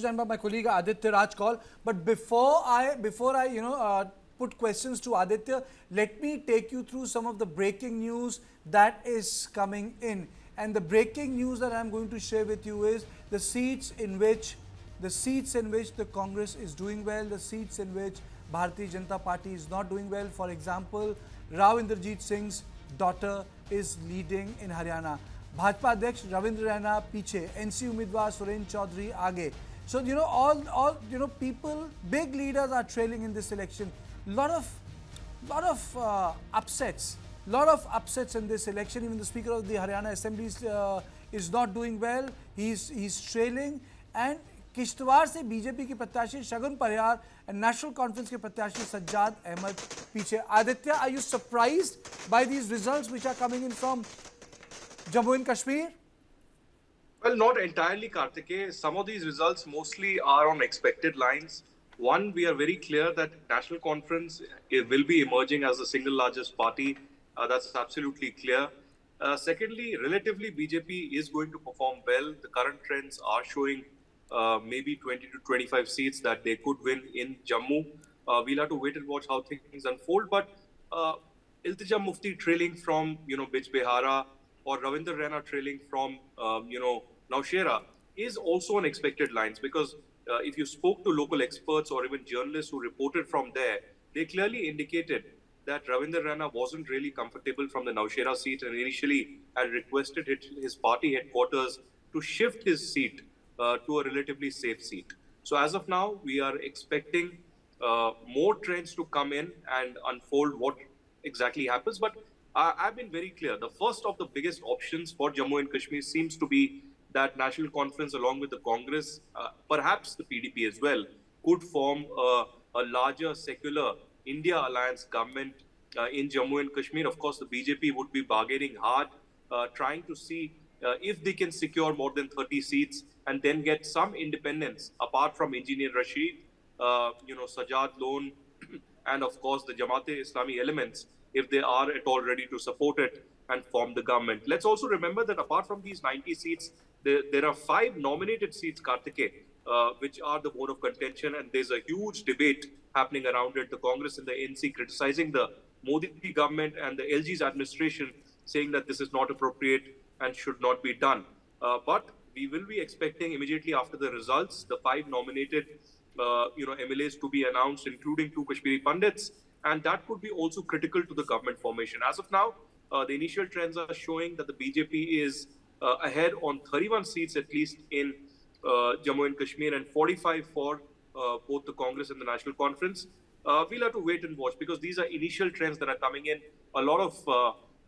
joined by my colleague Aditya Raj Kaul. But before I put questions to Aditya, let me take you through some of the breaking news that is coming in. And the breaking news that I'm going to share with you is the seats in which the Congress is doing well, the seats in which Bharatiya Janata Party is not doing well. For example, Rao Inderjit Singh's daughter is leading in Haryana. Bhajpa अध्यक्ष रविंद्र रैना पीछे, NC उम्मीदवार सुरेंद्र चौधरी आगे. So all people, big leaders are trailing in this election. Lot of upsets in this election. Even the Speaker of the Haryana Assembly is not doing well. He's trailing. And Kishtwar से BJP की प्रत्याशी शगुन परिहार and National Conference के प्रत्याशी सज्जाद अहमद पीछे. Aditya, are you surprised by these results which are coming in from Jammu and Kashmir? Well, not entirely, Karthikeya. Some of these results mostly are on expected lines. One, we are very clear that National Conference will be emerging as the single largest party. That's absolutely clear. Secondly, relatively, BJP is going to perform well. The current trends are showing maybe 20 to 25 seats that they could win in Jammu. We'll have to wait and watch how things unfold. But Iltija Mufti trailing from, Bij Behara, or Ravindra Rana trailing from, Naushera is also on expected lines, because if you spoke to local experts or even journalists who reported from there, they clearly indicated that Ravindra Rana wasn't really comfortable from the Naushera seat and initially had requested his party headquarters to shift his seat to a relatively safe seat. So as of now, we are expecting more trends to come in and unfold what exactly happens. But I've been very clear. The first of the biggest options for Jammu and Kashmir seems to be that National Conference, along with the Congress, perhaps the PDP as well, could form a larger secular India alliance government in Jammu and Kashmir. Of course, the BJP would be bargaining hard, trying to see if they can secure more than 30 seats and then get some independence apart from Engineer Rashid, Sajjad Lone, and of course the Jamaat-e-Islami elements, if they are at all ready to support it and form the government. Let's also remember that apart from these 90 seats, there are 5 nominated seats, Karthikeya, which are the bone of contention, and there's a huge debate happening around it. The Congress and the NC criticizing the Modi government and the LG's administration, saying that this is not appropriate and should not be done. But we will be expecting immediately after the results, the 5 nominated MLAs to be announced, including 2 Kashmiri Pandits. And that could be also critical to the government formation. As of now, the initial trends are showing that the BJP is ahead on 31 seats at least in Jammu and Kashmir, and 45 for both the Congress and the National Conference. We'll have to wait and watch, because these are initial trends that are coming in. A lot of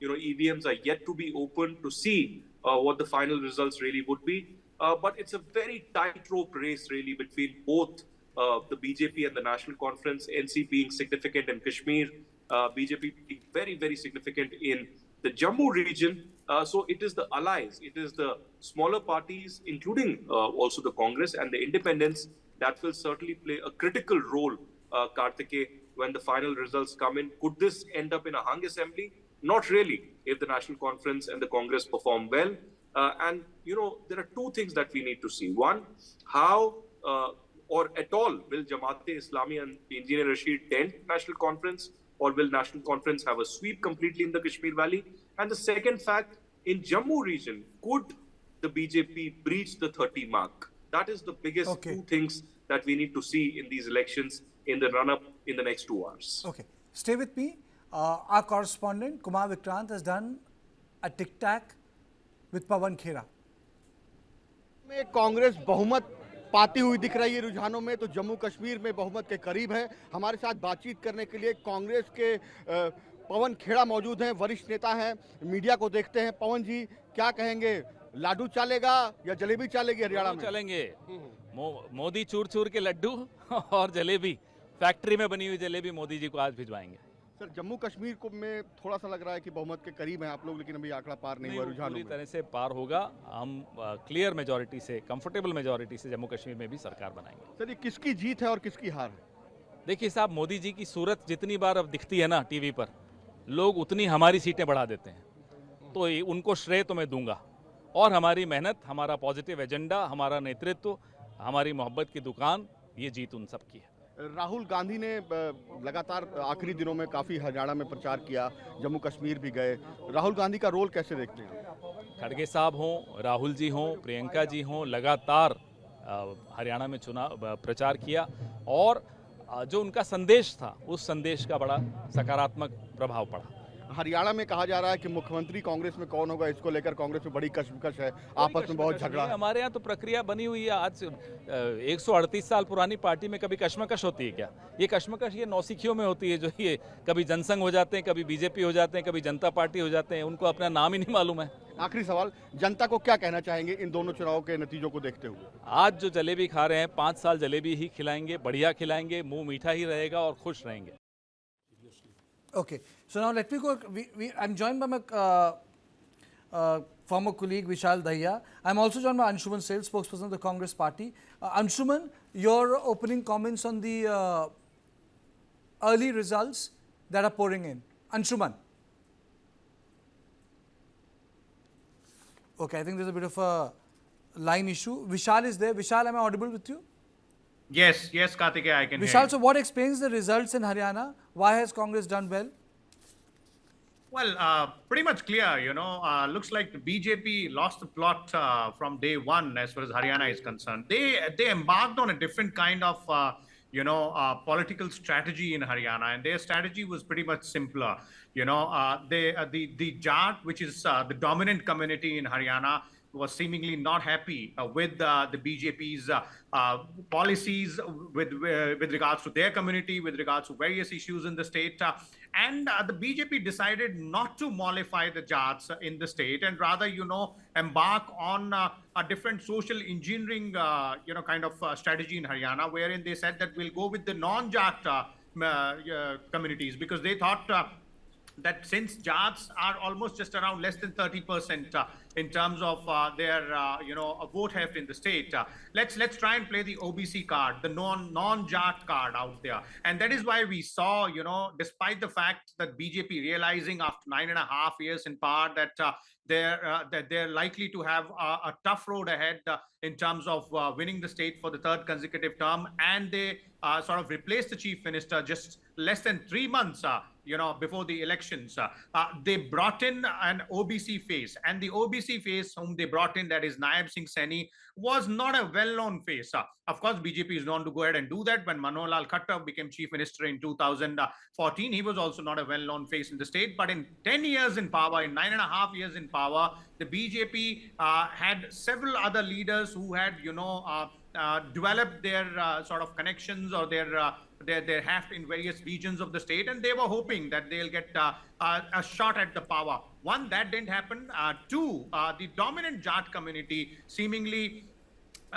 EVMs are yet to be opened to see what the final results really would be. But it's a very tightrope race really between both the BJP and the National Conference, NC being significant in Kashmir, BJP being very, very significant in the Jammu region. So it is the allies, it is the smaller parties, including also the Congress and the independents, that will certainly play a critical role, Karthikeya, when the final results come in. Could this end up in a hung assembly? Not really, if the National Conference and the Congress perform well. And, there are 2 things that we need to see. One, how or at all will Jamaat-e-Islami and Engineer Rashid dent National Conference, or will National Conference have a sweep completely in the Kashmir Valley? And the second fact, in Jammu region, could the BJP breach the 30 mark? That is the biggest 2 things that we need to see in these elections in the run-up in the next 2 hours. Okay, stay with me. Our correspondent, Kumar Vikrant, has done a tic-tac with Pawan Khera. में कांग्रेस बहुमत पाती हुई दिख रही है रुझानों में, तो जम्मू कश्मीर में बहुमत के करीब है। हमारे साथ बातचीत करने के लिए कांग्रेस के पवन खेड़ा मौजूद हैं, वरिष्ठ नेता हैं। मीडिया को देखते हैं। पवन जी, क्या कहेंगे, लाडू चलेगा या जलेबी चलेगी हरियाणा में? चलेंगे। मोदी चूर चूर के लड्डू और जलेबी, फैक्ट्री में बनी हुई जलेबी मोदी जी को आज भिजवाएंगे। सर, जम्मू कश्मीर को में थोड़ा सा लग रहा है कि बहुमत के करीब हैं आप लोग, लेकिन अभी आंकड़ा पार नहीं हुआ रुझानों में। पूरी तरह से पार होगा। हम क्लियर मेजॉरिटी से, कंफर्टेबल मेजॉरिटी से जम्मू कश्मीर में भी सरकार बनाएंगे। सर, ये किसकी जीत है और किसकी हार है? देखिए साहब, मोदी जी की सूरत जितनी बार अब दिखती है ना टीवी पर, लोग उतनी हमारी सीटें बढ़ा देते हैं, तो उनको श्रेय तो मैं दूंगा। और हमारी मेहनत, हमारा पॉजिटिव एजेंडा, हमारा नेतृत्व हमारी मोहब्बत की दुकान, ये जीत उन सब की है। राहुल गांधी ने लगातार आखिरी दिनों में काफी हरियाणा में प्रचार किया, जम्मू कश्मीर भी गए। राहुल गांधी का रोल कैसे देखते हैं? खड़गे साहब हों, राहुल जी हों, प्रियंका जी हों, लगातार हरियाणा में चुनाव प्रचार किया और जो उनका संदेश था, उस संदेश का बड़ा सकारात्मक प्रभाव पड़ा। हरियाणा में कहा जा रहा है कि मुख्यमंत्री कांग्रेस में कौन होगा, इसको लेकर कांग्रेस में बड़ी कशमकश है, आपस में बहुत झगड़ा है। हमारे यहाँ तो प्रक्रिया बनी हुई है। आज 138 साल पुरानी पार्टी में कभी कशमकश होती है क्या? ये कशमकश ये नौसिखियों में होती है, जो ये कभी जनसंघ हो जाते हैं, कभी बीजेपी हो जाते हैं, कभी जनता पार्टी हो जाते हैं, उनको अपना नाम ही नहीं मालूम है। आखिरी सवाल, जनता को क्या कहना चाहेंगे इन दोनों चुनाव के नतीजों को देखते हुए? आज जो जलेबी खा रहे हैं, 5 साल जलेबी ही खिलाएंगे, बढ़िया खिलाएंगे, मुंह मीठा ही रहेगा और खुश रहेंगे। Okay, so now let me go. I'm joined by my former colleague Vishal Dahiya. I'm also joined by Anshuman Sel, spokesperson of the Congress Party. Anshuman, your opening comments on the early results that are pouring in. Anshuman. Okay, I think there's a bit of a line issue. Vishal is there. Vishal, am I audible with you? Yes, Kartikeya, I can hear Vishal, you. so what explains the results in Haryana? Why has Congress done well? Well, pretty much clear, looks like the BJP lost the plot from day one as far as Haryana is concerned. They embarked on a different kind of, political strategy in Haryana, and their strategy was pretty much simpler. The Jat, which is the dominant community in Haryana, was seemingly not happy with the BJP's policies with regards to their community, with regards to various issues in the state. And the BJP decided not to mollify the Jats in the state and rather, embark on a different social engineering, kind of strategy in Haryana, wherein they said that we'll go with the non-Jat communities because they thought that since Jats are almost just around less than 30% in terms of their vote heft in the state, let's try and play the OBC card, the non-Jat card out there. And that is why we saw, despite the fact that BJP realizing after 9.5 years in power that they're likely to have a tough road ahead in terms of winning the state for the third consecutive term, and they sort of replaced the chief minister just less than 3 months before the elections. They brought in an OBC face, and the OBC face whom they brought in, that is Naib Singh Saini, was not a well-known face. Of course, BJP is known to go ahead and do that. When Manohar Lal Khattar became chief minister in 2014, he was also not a well-known face in the state. But in 10 years in power, in 9.5 years in power, the BJP had several other leaders who had, developed their sort of connections or their heft in various regions of the state, and they were hoping that they'll get a shot at the power. One, that didn't happen. Two, the dominant Jat community seemingly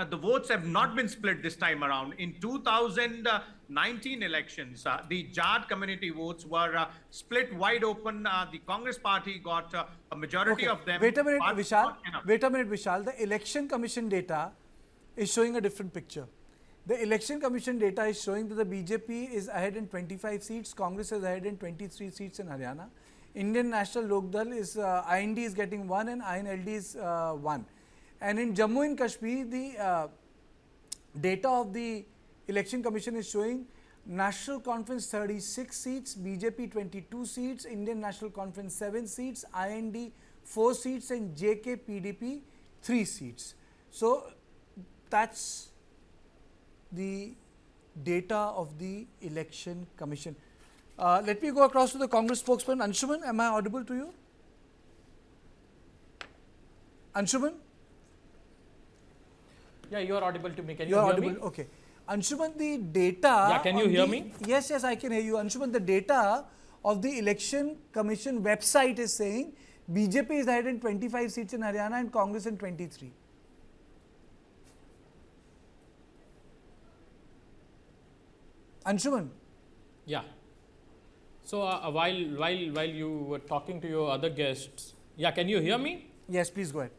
the votes have not been split this time around. In 2019 elections, the Jat community votes were split wide open. The Congress party got a majority of them. Wait a minute, Vishal. The Election Commission data is showing a different picture. The Election Commission data is showing that the BJP is ahead in 25 seats, Congress is ahead in 23 seats in Haryana. Indian National Lokdal is, IND is getting 1 and INLD is 1. And in Jammu and Kashmir, the data of the Election Commission is showing National Conference 36 seats, BJP 22 seats, Indian National Conference 7 seats, IND 4 seats and JK PDP 3 seats. So that's the data of the Election Commission. Let me go across to the Congress spokesman. Anshuman, am I audible to you? Anshuman? Yeah, you are audible to me. Can you You're hear audible. me? Okay. Anshuman, the data. Yeah, can you hear me? Yes, I can hear you. Anshuman, the data of the Election Commission website is saying BJP is ahead in 25 seats in Haryana and Congress in 23. Anshuman. Yeah. So while you were talking to your other guests, yeah, can you hear me? Yes, please go ahead.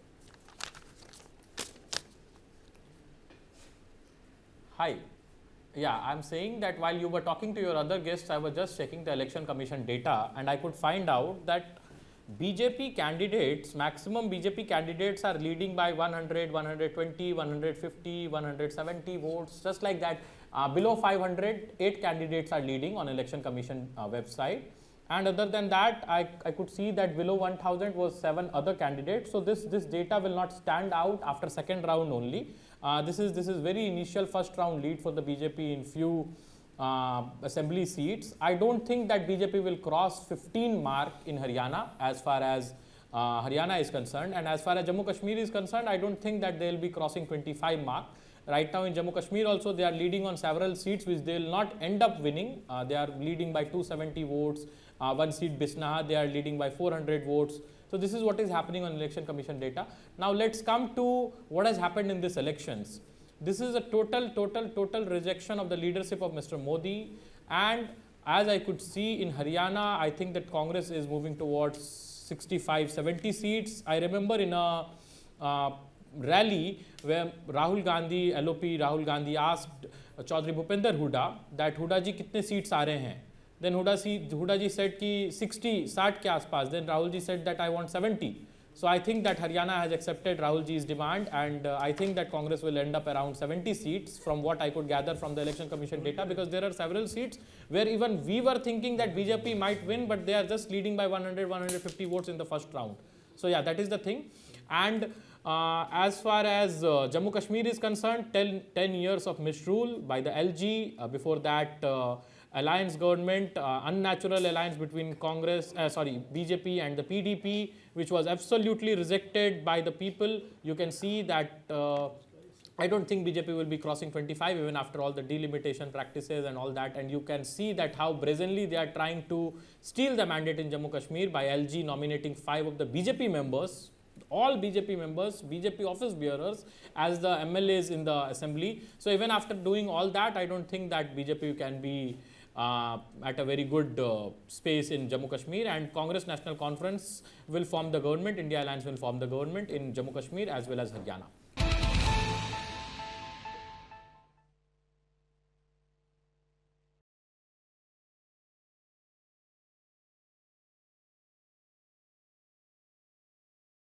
Hi. Yeah, I'm saying that while you were talking to your other guests, I was just checking the Election Commission data, and I could find out that BJP candidates, maximum BJP candidates are leading by 100, 120, 150, 170 votes, just like that. Below 500, 8 candidates are leading on Election Commission website. And other than that, I could see that below 1000 was 7 other candidates. So this data will not stand out after second round only. This is very initial first round lead for the BJP in few assembly seats. I don't think that BJP will cross 15 mark in Haryana as far as Haryana is concerned, and as far as Jammu Kashmir is concerned, I don't think that they will be crossing 25 mark. Right now in Jammu Kashmir also they are leading on several seats which they will not end up winning. They are leading by 270 votes. One seat Bisnaha, they are leading by 400 votes. So this is what is happening on Election Commission data. Now let's come to what has happened in these elections. This is a total rejection of the leadership of Mr. Modi, and as I could see in Haryana, I think that Congress is moving towards 65-70 seats. I remember in a rally where Rahul Gandhi, LOP Rahul Gandhi asked Chaudhry Bhupinder Hooda that Hooda ji kitne seats aa rahe hain? Then Hooda ji said ki 60 ke aaspaas. Then Rahul ji said that I want 70. So I think that Haryana has accepted Rahul ji's demand, and I think that Congress will end up around 70 seats from what I could gather from the Election Commission data, because there are several seats where even we were thinking that BJP might win, but they are just leading by 100-150 votes in the first round. So yeah, that is the thing. And as far as Jammu Kashmir is concerned, 10 years of misrule by the LG. Before that, alliance government, unnatural alliance between BJP and the PDP, which was absolutely rejected by the people. You can see that I don't think BJP will be crossing 25 even after all the delimitation practices and all that. And you can see that how brazenly they are trying to steal the mandate in Jammu Kashmir by LG nominating 5 of the BJP members, all BJP members, BJP office bearers as the MLAs in the assembly. So even after doing all that, I don't think that BJP can be at a very good space in Jammu Kashmir, and Congress National Conference will form the government, India Alliance will form the government in Jammu Kashmir as well as Haryana.